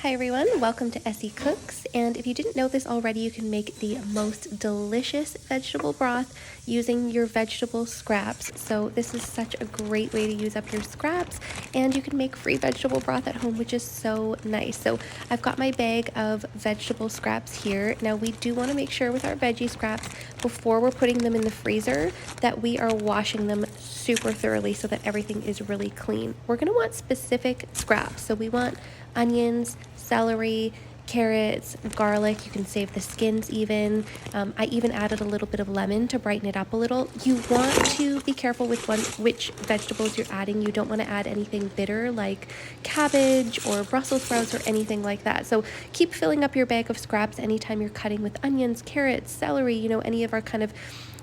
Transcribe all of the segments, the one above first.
Hi everyone, welcome to Essy Cooks, and if you didn't know this already, you can make the most delicious vegetable broth using your vegetable scraps. So this is such a great way to use up your scraps, and you can make free vegetable broth at home, which is so nice. So I've got my bag of vegetable scraps here. Now we do want to make sure with our veggie scraps, before we're putting them in the freezer, that we are washing them super thoroughly so that everything is really clean. We're going to want specific scraps, so we want onions, celery, carrots, garlic. You can save the skins even. I even added a little bit of lemon to brighten it up a little. You want to be careful with which vegetables you're adding. You don't want to add anything bitter like cabbage or Brussels sprouts or anything like that. So keep filling up your bag of scraps anytime you're cutting with onions, carrots, celery, any of our kind of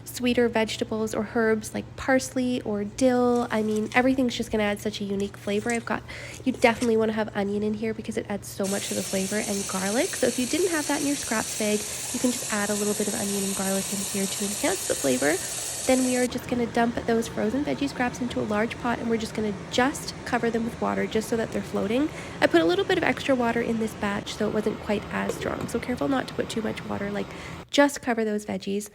sweeter vegetables or herbs like parsley or dill. I mean, everything's just going to add such a unique flavor. You definitely want to have onion in here because it adds so much to the flavor, and garlic. So if you didn't have that in your scraps bag, you can just add a little bit of onion and garlic in here to enhance the flavor. Then we are just going to dump those frozen veggie scraps into a large pot, and we're just going to just cover them with water just so that they're floating. I put a little bit of extra water in this batch so it wasn't quite as strong. So careful not to put too much water, like just cover those veggies.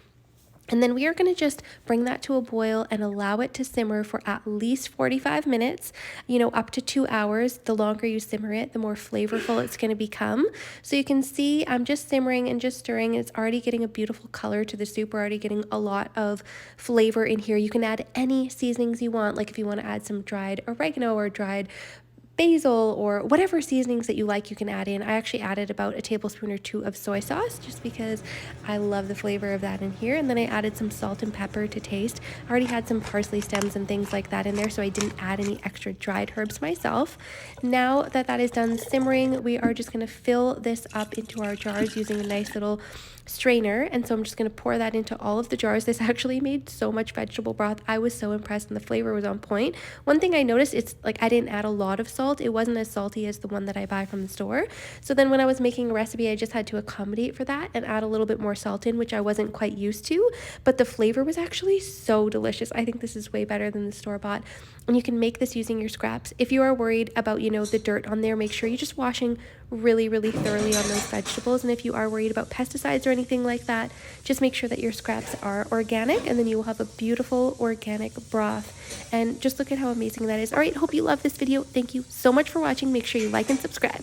And then we are going to just bring that to a boil and allow it to simmer for at least 45 minutes, up to 2 hours. The longer you simmer it, the more flavorful it's going to become. So you can see I'm just simmering and just stirring. It's already getting a beautiful color to the soup. We're already getting a lot of flavor in here. You can add any seasonings you want, like if you want to add some dried oregano or dried basil or whatever seasonings that you like, you can add in. I actually added about a tablespoon or 2 of soy sauce just because I love the flavor of that in here. And then I added some salt and pepper to taste. I already had some parsley stems and things like that in there, so I didn't add any extra dried herbs myself. Now that that is done simmering, we are just going to fill this up into our jars using a nice little strainer. And so I'm just going to pour that into all of the jars. This actually made so much vegetable broth. I was so impressed, and the flavor was on point. One thing I noticed, it's like I didn't add a lot of salt. It wasn't as salty as the one that I buy from the store. So then when I was making a recipe, I just had to accommodate for that and add a little bit more salt in, which I wasn't quite used to. But the flavor was actually so delicious. I think this is way better than the store-bought. And you can make this using your scraps. If you are worried about, the dirt on there, make sure you're just washing really, really thoroughly on those vegetables. And if you are worried about pesticides or anything like that, just make sure that your scraps are organic, and then you will have a beautiful organic broth. And just look at how amazing that is. All right, hope you love this video. Thank you so much for watching. Make sure you like and subscribe.